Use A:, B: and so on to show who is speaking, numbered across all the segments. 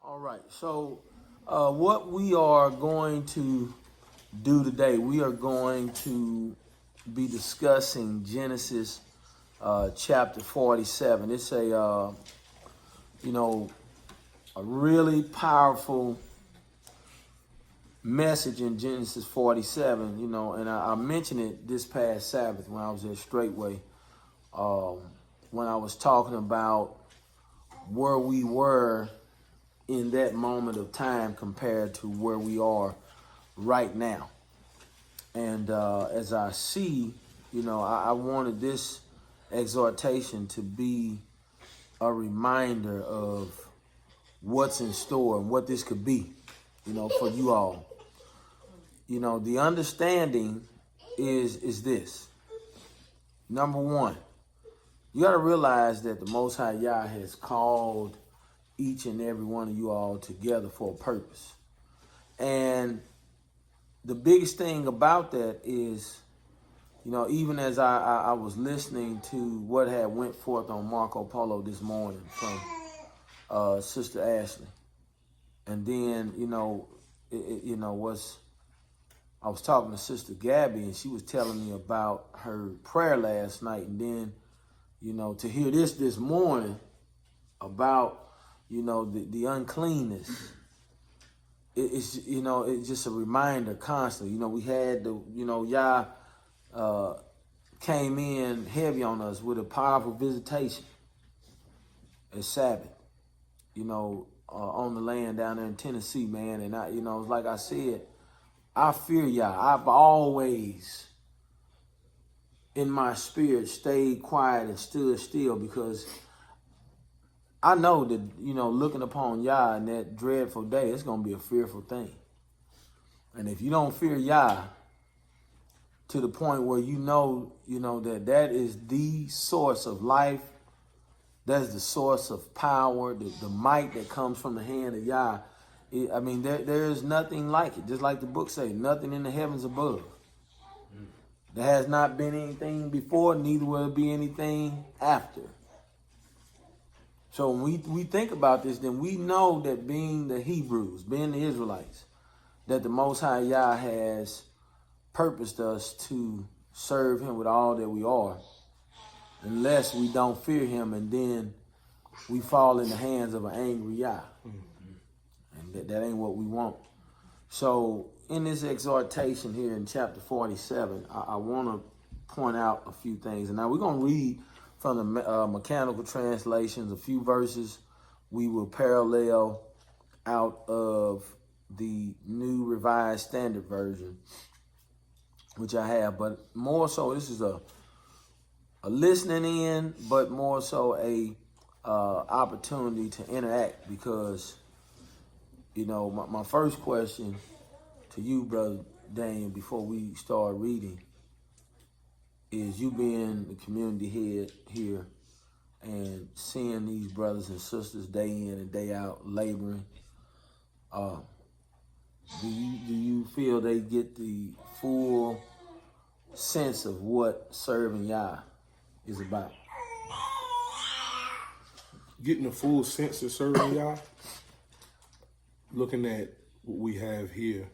A: All right. So, what we are going to do today, we are going to be discussing Genesis chapter 47. It's you know, a really powerful message in Genesis 47. And I mentioned it this past Sabbath when I was at Straitway, when I was talking about where we were in that moment of time compared to where we are right now. And as I see, I wanted this exhortation to be a reminder of what's in store and what this could be, for you all. The understanding is this. Number one, you got to realize that the Most High Yah has called each and every one of you all together for a purpose. And the biggest thing about that is, even as I was listening to what had went forth on Marco Polo this morning from Sister Ashley, and then, I was talking to Sister Gabby, and she was telling me about her prayer last night, and then, to hear this morning about, the uncleanness. It's just a reminder constantly. We had Yah came in heavy on us with a powerful visitation at Sabbath, on the land down there in Tennessee, man. And like I said, I fear Yah. I've always, in my spirit, stayed quiet and stood still because I know that, looking upon Yah in that dreadful day, it's going to be a fearful thing. And if you don't fear Yah to the point where that is the source of life, that's the source of power, the might that comes from the hand of Yah, there is nothing like it. Just like the book says, nothing in the heavens above. There has not been anything before, neither will there be anything after. So when we think about this, then we know that being the Hebrews, being the Israelites, that the Most High Yah has purposed us to serve him with all that we are, unless we don't fear him and then we fall in the hands of an angry Yah. And that ain't what we want. So in this exhortation here in chapter 47, I want to point out a few things. And now we're going to read from the mechanical translations, a few verses we will parallel out of the New Revised Standard Version, which I have. But more so, this is a listening in, but more so a opportunity to interact, because, my first question to you, Brother Daniel, before we start reading, is you being the community head here and seeing these brothers and sisters day in and day out laboring, do you feel they get the full sense of what serving Yah is about?
B: Getting a full sense of serving Yah, looking at what we have here,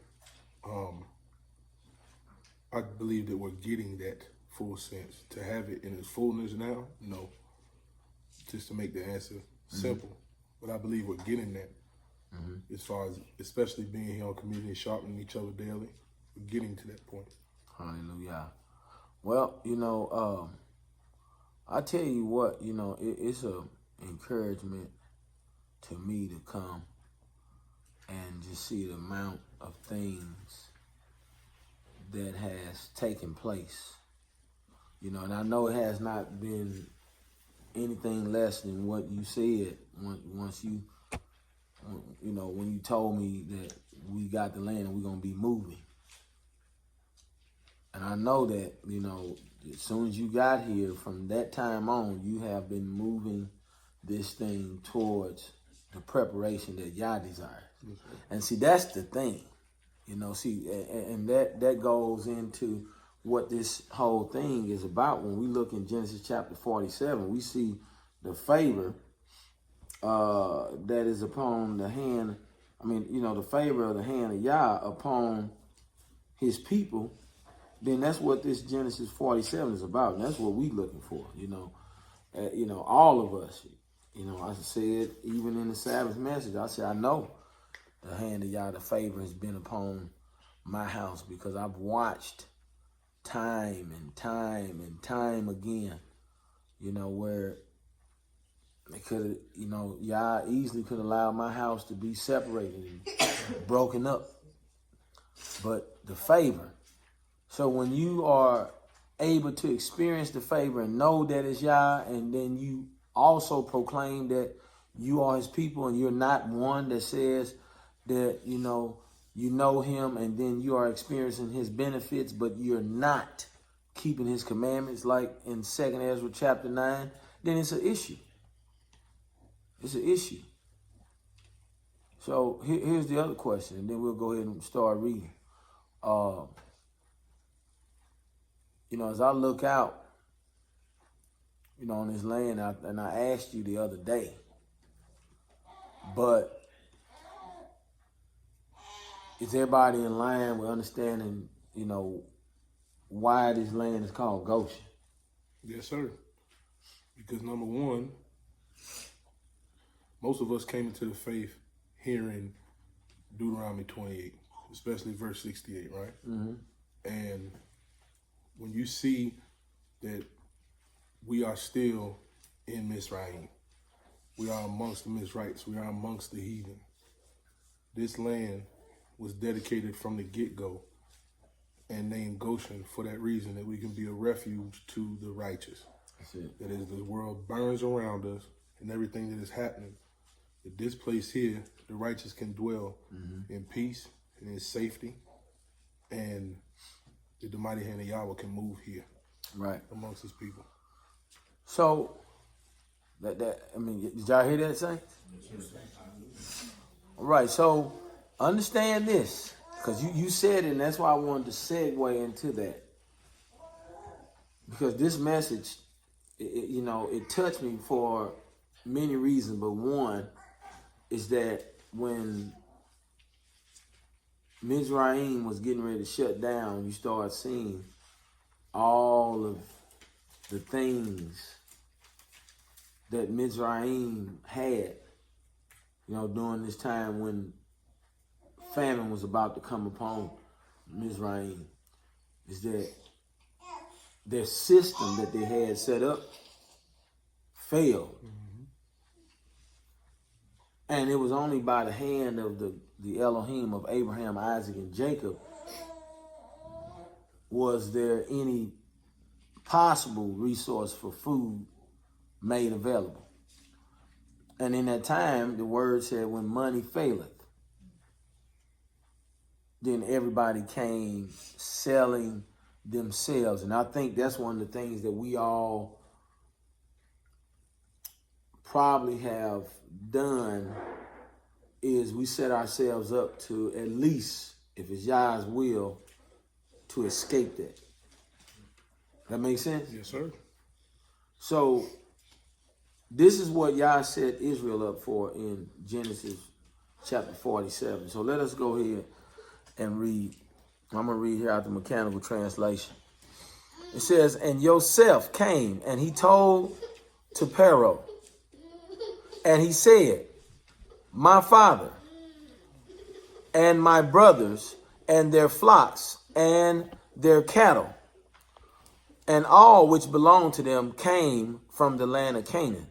B: I believe that we're getting that full sense. To have it in its fullness now, no. Just to make the answer simple. But I believe we're getting that. As far as, especially being here on community, sharpening each other daily, we're getting to that point.
A: Hallelujah. Well, I tell you what, it's a encouragement to me to come and just see the amount of things that has taken place. And I know it has not been anything less than what you said once you, when you told me that we got the land and we're going to be moving. And I know that, as soon as you got here, from that time on, you have been moving this thing towards the preparation that Yah desires. And see, that's the thing, and that goes into what this whole thing is about. When we look in Genesis chapter 47, we see the favor that is upon the hand, the favor of the hand of Yah upon his people, then that's what this Genesis 47 is about. And that's what we looking for, all of us. I said, even in the Sabbath message, I said, I know the hand of Yah, the favor has been upon my house because I've watched time and time and time again, where it could, Yah easily could allow my house to be separated and broken up. But the favor. So when you are able to experience the favor and know that it's Yah, and then you also proclaim that you are his people and you're not one that says that, you know him and then you are experiencing his benefits, but you're not keeping his commandments like in 2nd Ezra chapter 9, then it's an issue. It's an issue. So here's the other question, and then we'll go ahead and start reading. As I look out, on this land, and I asked you the other day, but is everybody in line with understanding, why this land is called Goshen?
B: Yes, sir. Because number one, most of us came into the faith hearing Deuteronomy 28, especially verse 68, right? Mm-hmm. And when you see that we are still in Mizraim, we are amongst the Mizrites, we are amongst the heathen. This land was dedicated from the get-go and named Goshen for that reason, that we can be a refuge to the righteous.
A: That's it.
B: That is, the world burns around us and everything that is happening. That this place here, the righteous can dwell in peace and in safety, and that the mighty hand of Yahweh can move here,
A: right,
B: amongst his people.
A: So, did y'all hear that, Saints? All right, so understand this, because you said it, and that's why I wanted to segue into that. Because this message, it touched me for many reasons, but one is that when Mizraim was getting ready to shut down, you start seeing all of the things that Mizraim had, during this time when famine was about to come upon Mizraim, is that their system that they had set up failed. Mm-hmm. And it was only by the hand of the Elohim of Abraham, Isaac, and Jacob was there any possible resource for food made available. And in that time, the word said, when money faileth, then everybody came selling themselves. And I think that's one of the things that we all probably have done, is we set ourselves up to, at least, if it's Yah's will, to escape that. That makes sense?
B: Yes, sir. So,
A: this is what Yah set Israel up for in Genesis chapter 47. So let us go ahead and read. I'm going to read here out the mechanical translation. It says, and Yosef came, and he told to Pharaoh, and he said, my father and my brothers and their flocks and their cattle and all which belonged to them came from the land of Canaan.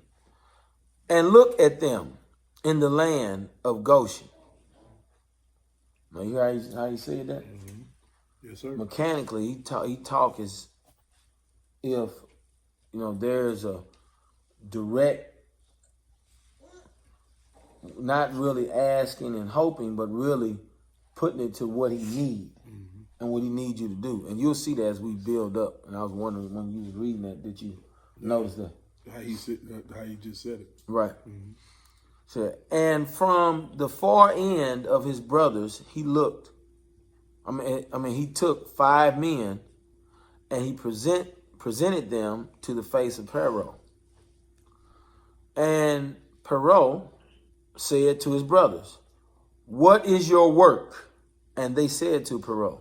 A: And look at them in the land of Goshen. Now, you hear how he said that?
B: Mm-hmm. Yes, sir.
A: Mechanically, he talk as if, there's a direct, not really asking and hoping, but really putting it to what he needs and what he needs you to do. And you'll see that as we build up. And I was wondering when you was reading that, did you notice that?
B: How you just said it.
A: Right. Mm-hmm. So, and from the far end of his brothers, he looked. He took 5 men and he presented them to the face of Pharaoh. And Pharaoh said to his brothers, "What is your work?" And they said to Pharaoh,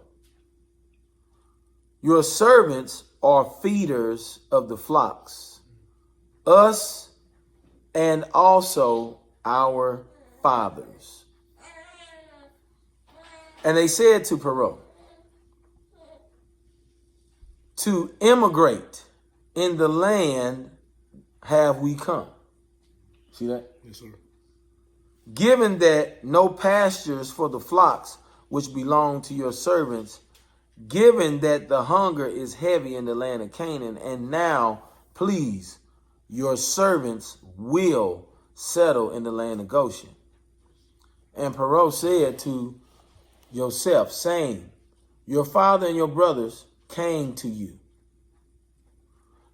A: "Your servants are feeders of the flocks, us and also our fathers." And they said to Pharaoh, "To immigrate in the land have we come." See that?
B: Yes, sir.
A: "Given that no pastures for the flocks which belong to your servants, given that the hunger is heavy in the land of Canaan, and now, please, your servants will settle in the land of Goshen." And Pharaoh said to Joseph, saying, "Your father and your brothers came to you.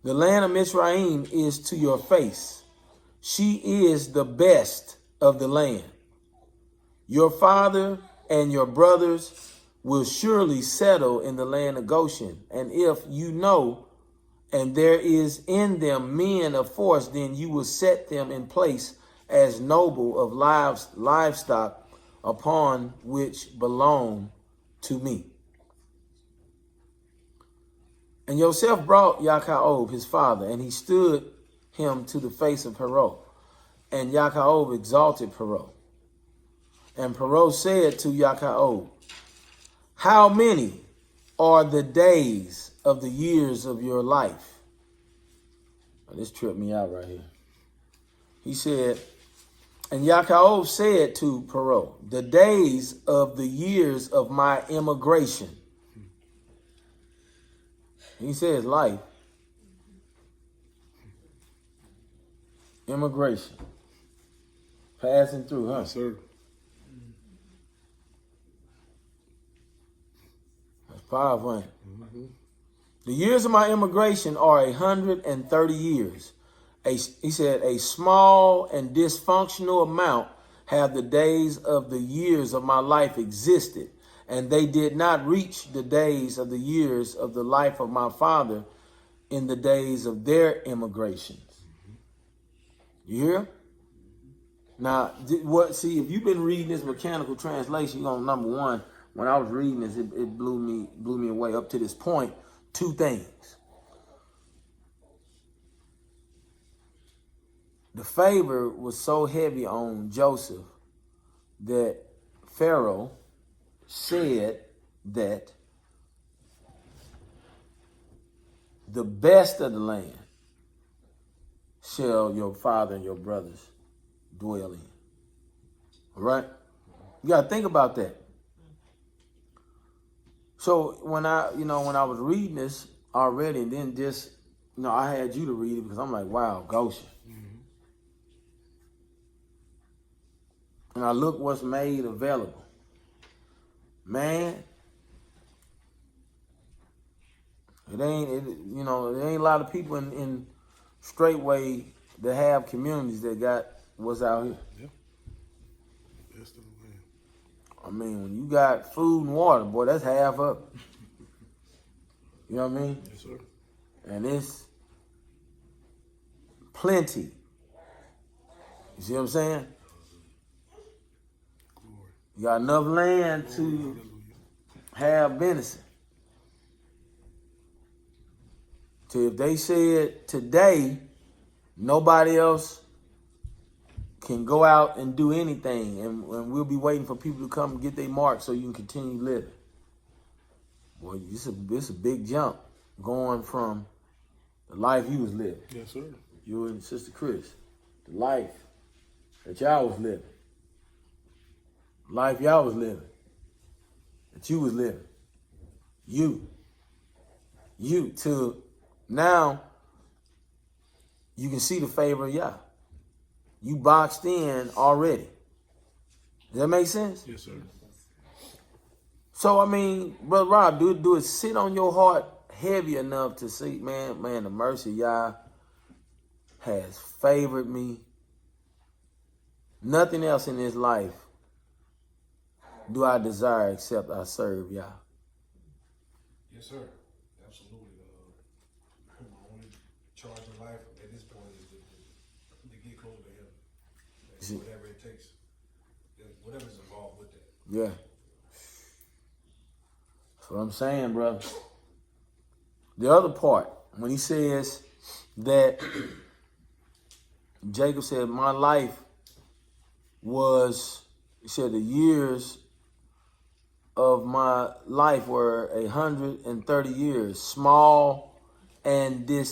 A: The land of Mizraim is to your face. She is the best of the land. Your father and your brothers will surely settle in the land of Goshen. And if you know, and there is in them men of force, then you will set them in place as noble of livestock upon which belong to me." And Joseph brought Yaakov his father, and he stood him to the face of Pharaoh. And Yaakov exalted Pharaoh. And Pharaoh said to Yaakov, "How many are the days of the years of your life?" Oh, this tripped me out right here. He said, and Yaakov said to Pharaoh, "The days of the years of my immigration." He says life. Immigration. Passing through, huh?
B: Yes, sir.
A: That's powerful. "The years of my immigration are 130 years. He said, a small and dysfunctional amount have the days of the years of my life existed, and they did not reach the days of the years of the life of my father in the days of their immigrations." You hear? Now, see, if you've been reading this mechanical translation, you're on number one. When I was reading this, it blew me away up to this point. Two things. The favor was so heavy on Joseph that Pharaoh said that the best of the land shall your father and your brothers dwell in. All right? You got to think about that. So when I was reading this already, and then just, I had you to read it because I'm like, wow, Goshen. And I look what's made available. Man, there ain't a lot of people in Straitway that have communities that got what's out here.
B: Yeah. Best of the land.
A: I mean, when you got food and water, boy, that's half up. You know what I mean?
B: Yes, sir.
A: And it's plenty. You see what I'm saying?
B: Glory.
A: You got enough land to have venison. So if they said today, nobody else can go out and do anything, and we'll be waiting for people to come and get their mark so you can continue living. Well, this is a big jump going from the life you was living.
B: Yes, sir.
A: You and Sister Chris, the life that y'all was living, the life y'all was living, that you was living, you to now you can see the favor of Yah. You boxed in already. Does that make sense?
B: Yes, sir.
A: So, I mean, Brother Rob, do it sit on your heart heavy enough to see, man, the mercy of Yah has favored me. Nothing else in this life do I desire except I serve Yah.
C: Yes, sir. Absolutely. My only charge in life at this point is to get closer to Him. whatever it takes, whatever's involved with that.
A: Yeah. That's what I'm saying, bro. The other part, when he says that Jacob said, my life was, he said, the years of my life were 130 years, small and he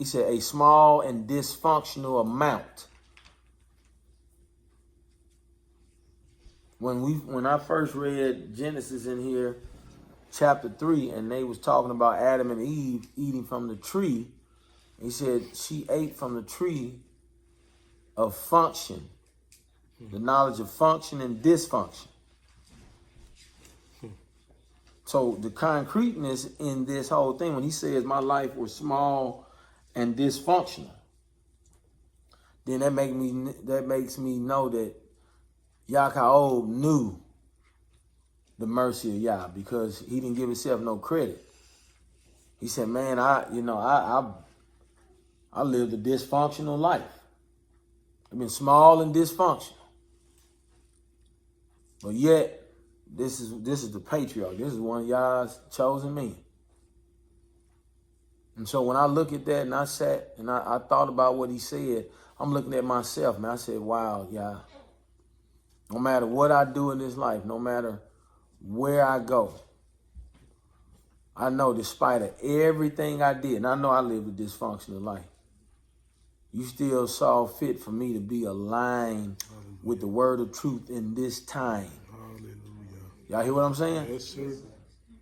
A: said, a small and dysfunctional amount. When I first read Genesis in here, chapter 3, and they was talking about Adam and Eve eating from the tree, he said she ate from the tree of function, the knowledge of function and dysfunction. So the concreteness in this whole thing, when he says my life was small and dysfunctional, then that makes me know that Yaakov knew the mercy of Yah, because he didn't give himself no credit. He said, man, I lived a dysfunctional life. I've been small and dysfunctional. But yet, this is the patriarch. This is one of Yah's chosen men. And so when I look at that and I sat and I thought about what he said, I'm looking at myself, man. I said, wow, Yah, no matter what I do in this life, no matter where I go, I know despite of everything I did, and I know I lived a dysfunctional life, you still saw fit for me to be aligned with the word of truth in this time.
B: Hallelujah.
A: Y'all hear what I'm saying?
B: Yes, sir.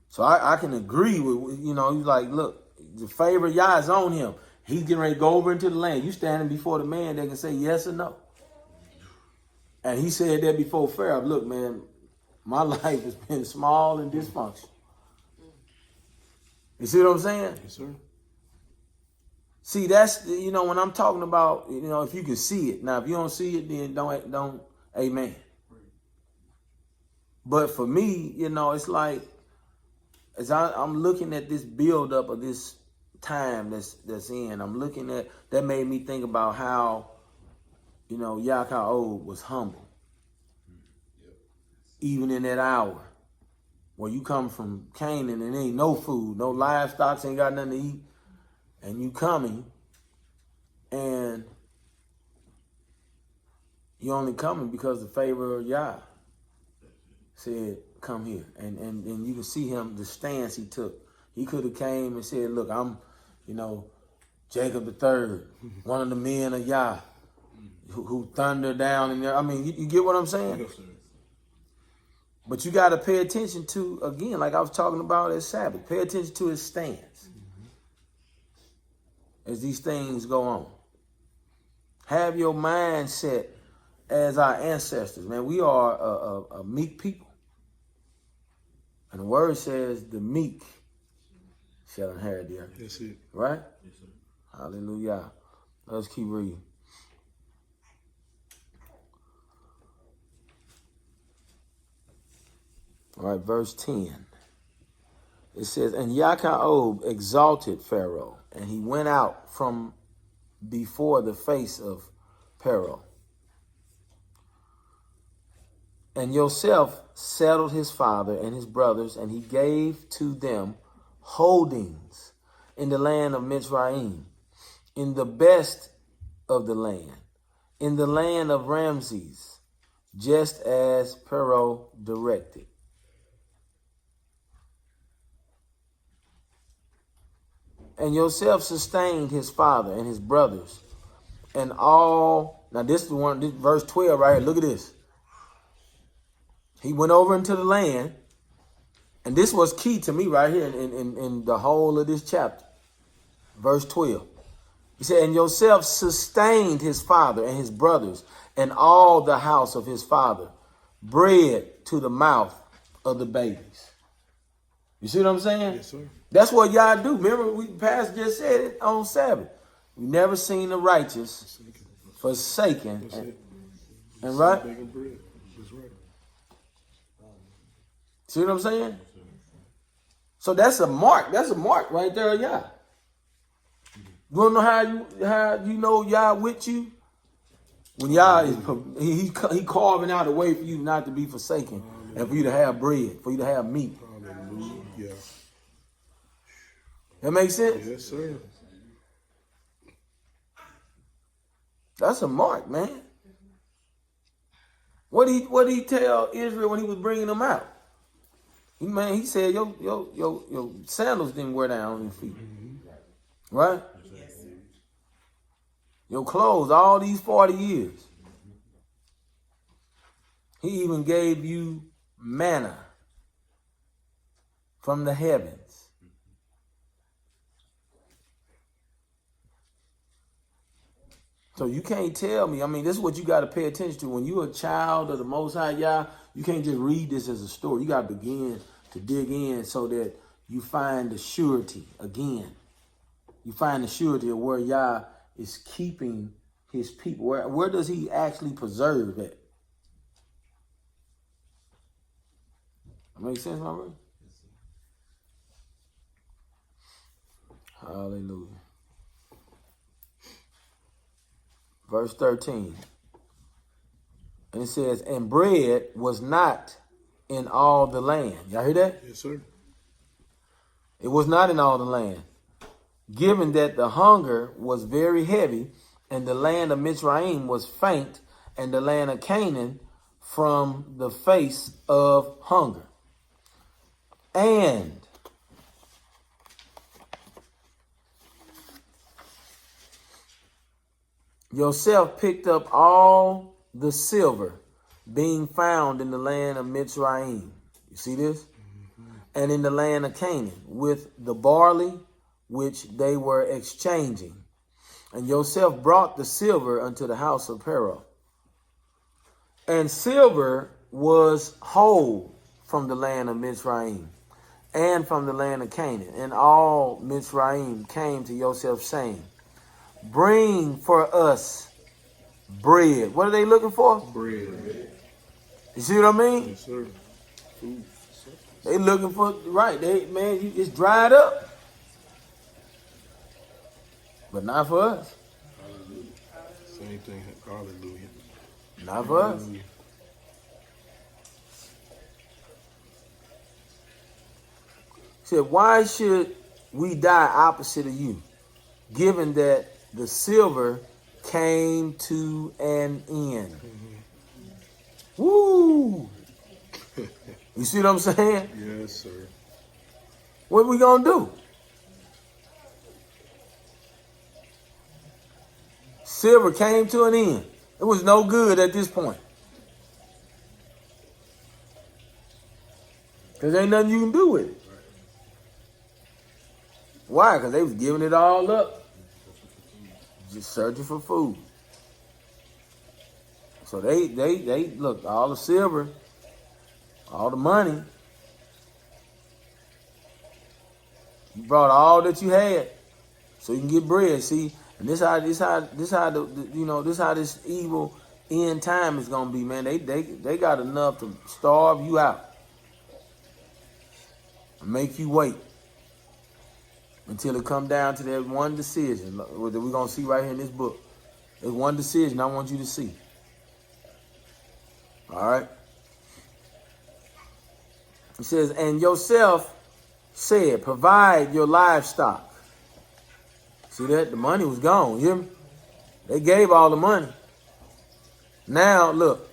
A: So I can agree with, he's like, look, the favor of Yah is on him. He's getting ready to go over into the land. You standing before the man that can say yes or no. And he said that before Pharaoh. Look, man, my life has been small and dysfunctional. You see what I'm saying?
B: Yes, sir.
A: See, that's, when I'm talking about, if you can see it. Now, if you don't see it, then don't, amen. But for me, it's like, as I'm looking at this buildup of this time that's in, I'm looking at, that made me think about how, Yaakov was humble. Even in that hour where you come from Canaan and ain't no food, no livestock, ain't got nothing to eat, and you coming, and you only coming because the favor of Yah said, come here. And you can see him, the stance he took. He could have came and said, look, I'm, Jacob the third, one of the men of Yah, who thundered down in there. I mean, you get what I'm saying?
B: Yes, sir.
A: But you got to pay attention to, again, like I was talking about at Sabbath, pay attention to his stance as these things go on. Have your mindset as our ancestors. Man, we are a meek people. And the word says the meek shall inherit the earth.
B: That's it.
A: Right?
C: Yes, sir.
A: Hallelujah. Let's keep reading. All right, verse 10. It says, and Yaakov exalted Pharaoh, and he went out from before the face of Pharaoh. And Yosef settled his father and his brothers, and he gave to them holdings in the land of Mizraim, in the best of the land, in the land of Ramses, just as Pharaoh directed. And Yosef sustained his father and his brothers and all. Now this verse 12 right here. Look at this. He went over into the land. And this was key to me right here in the whole of this chapter. Verse 12. He said, and Yosef sustained his father and his brothers and all the house of his father, bread to the mouth of the babies. You see what I'm saying?
B: Yes, sir.
A: That's what y'all do. Remember, Pastor just said it on Sabbath. We never seen the righteous forsaken. And right?
B: Baking bread. That's right.
A: See what I'm saying? So that's a mark. That's a mark right there, Yah. You wanna know how you know Yah with you? When Yah is he carving out a way for you not to be forsaken and for you to have bread, for you to have meat.
B: Hallelujah. Yeah.
A: That makes sense?
B: Yes, sir.
A: That's a mark, man. What did he tell Israel when he was bringing them out? He said your sandals didn't wear down on your feet. Right? Your clothes, all these 40 years. He even gave you manna from the heavens. So you can't tell me, I mean, this is what you got to pay attention to. When you're a child of the Most High Yah, you can't just read this as a story. You got to begin to dig in so that you find the surety again. You find the surety of where Yah is keeping his people. Where does he actually preserve it? That makes sense, my brother? Hallelujah. Verse 13. And it says, and bread was not in all the land. Y'all hear that?
B: Yes, sir.
A: It was not in all the land. Given that the hunger was very heavy, and the land of Mitzrayim was faint, and the land of Canaan from the face of hunger. And Yosef picked up all the silver being found in the land of Mitzrayim. You see this? And in the land of Canaan with the barley which they were exchanging. And Yosef brought the silver unto the house of Pharaoh. And silver was whole from the land of Mitzrayim and from the land of Canaan. And all Mitzrayim came to Yosef saying, bring for us bread. What are they looking for?
B: Bread.
A: You see what I mean?
B: Yes, sir. Food.
A: They looking for, right, it's dried up. But not for us.
B: Hallelujah. Same thing. Hallelujah.
A: Not for us.
B: Hallelujah.
A: He said, why should we die opposite of you, given that the silver came to an end? Woo! You see what I'm saying?
B: Yes, sir.
A: What we gonna do? Silver came to an end. It was no good at this point. Because ain't nothing you can do with it. Why? Because they was giving it all up. Just searching for food. So they look, all the silver, all the money. You brought all that you had so you can get bread. See, and this how this evil end time is gonna be, man. They got enough to starve you out and make you wait until it come down to that one decision that we're gonna see right here in this book. There's one decision I want you to see. All right. It says, and Yosef said, provide your livestock. See that? The money was gone. You hear me? They gave all the money. Now, look.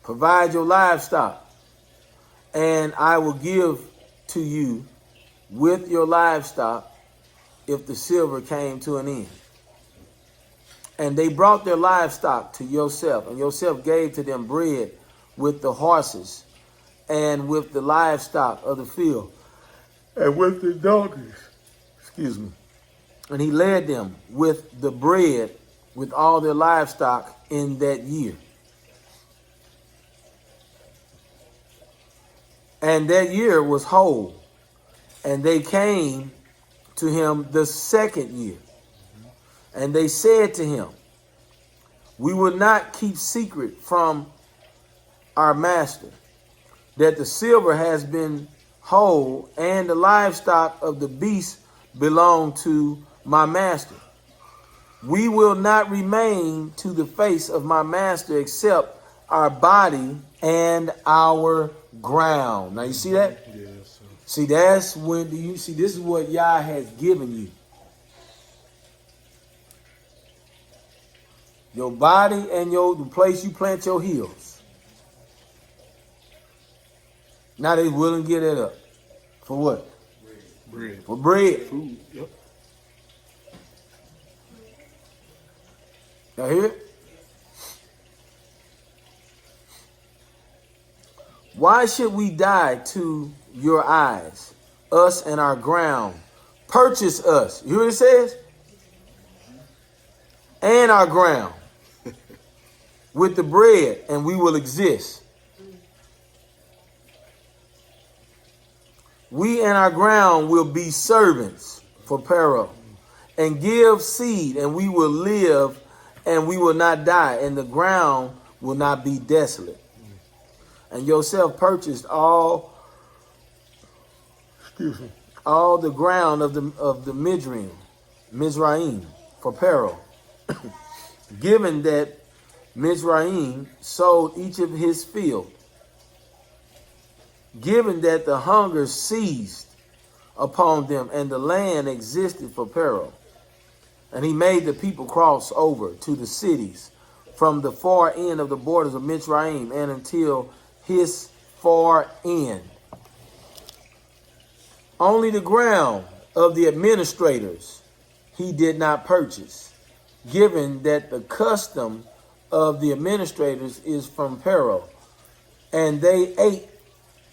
A: Provide your livestock. And I will give to you with your livestock if the silver came to an end. And they brought their livestock to Yosef. And Yosef gave to them bread with the horses and with the livestock of the field and with the donkeys. Excuse me. And he led them with the bread with all their livestock in that year. And that year was whole. And they came to him the second year. And they said to him, we will not keep secret from our master that the silver has been whole and the livestock of the beasts belong to my master. we will not remain to the face of my master except our body and our ground. Now you see that?
B: Yes, sir.
A: See, that's when you see this is what Yah has given you. Your body and the place you plant your heels. Now they willing to get it up. For what?
B: Bread.
A: For bread.
B: Food. Yep.
A: Y'all hear it? Why should we die to your eyes, us and our ground? Purchase us. You hear what it says? And our ground with the bread, and we will exist. We and our ground will be servants for Pharaoh, and give seed, and we will live, and we will not die, and the ground will not be desolate. And yourself purchased all the ground of the Mizraim for Pharaoh, given that Mizraim sold each of his field, given that the hunger ceased upon them and the land existed for Pharaoh. And he made the people cross over to the cities from the far end of the borders of Mizraim and until his far end. Only the ground of the administrators he did not purchase, given that the custom of the administrators is from Pharaoh, and they ate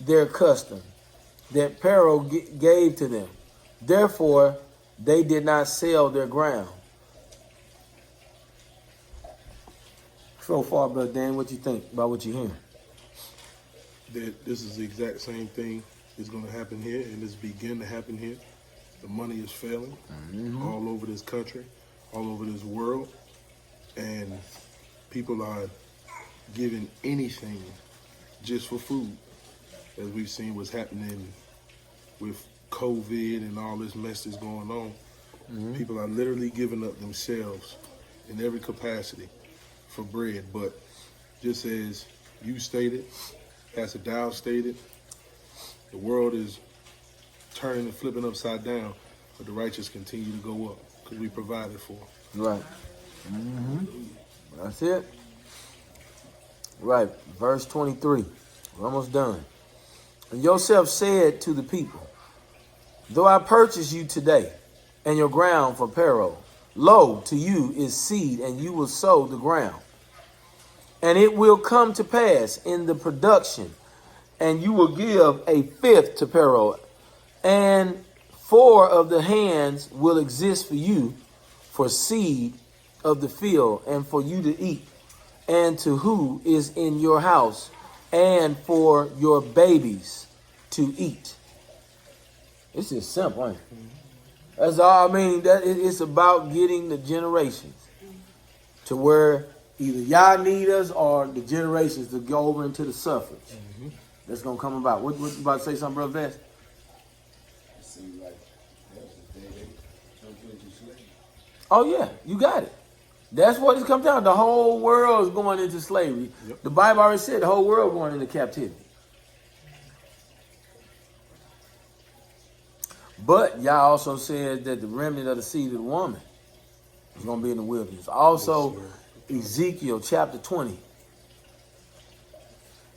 A: their custom that Pharaoh gave to them. Therefore, they did not sell their ground. So far, Brother Dan, what you think about what you're hearing?
B: That this is the exact same thing is going to happen here, and it's beginning to happen here. The money is failing all over this country, all over this world, and people are giving anything just for food, as we've seen what's happening with COVID and all this mess that's going on. People are literally giving up themselves in every capacity for bread. But just as you stated, Pastor Dow stated, the world is turning and flipping upside down, but the righteous continue to go up because we provided for them.
A: Right. That's it. Right. Verse 23. We're almost done. And Joseph said to the people, though I purchase you today and your ground for Pharaoh, lo, to you is seed, and you will sow the ground. And it will come to pass in the production, and you will give a fifth to Pharaoh, and 4 of the hands will exist for you for seed of the field, and for you to eat, and to who is in your house, and for your babies to eat. It's just simple, ain't it? That's all. I mean, it's about getting the generations to where either y'all need us or the generations to go over into the suffrage. That's gonna come about. What you about to say something, Brother Vest?
C: It seems like that's the day they jump into slavery.
A: Oh yeah, you got it. That's what it's come down. The whole world is going into slavery.
B: Yep.
A: The Bible already said the whole world going into captivity. But Yah also said that the remnant of the seed of the woman is going to be in the wilderness. Also, Ezekiel chapter 20,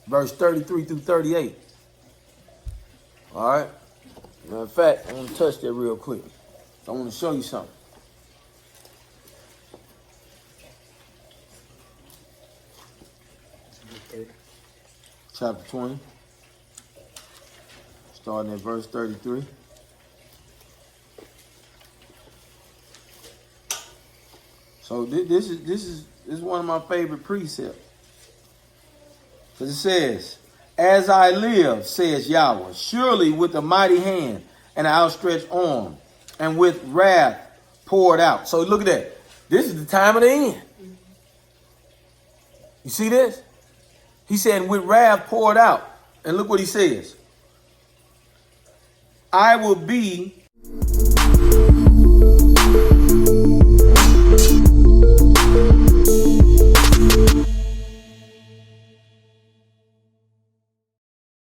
A: verse 33 through 38. All right. Matter of fact, I want to touch that real quick. I want to show you something. Chapter 20, starting at verse 33. So this is one of my favorite precepts. Because it says, as I live, says Yahweh, surely with a mighty hand and an outstretched arm, and with wrath poured out. So look at that. This is the time of the end. You see this? He said, with wrath poured out. And look what he says. I will be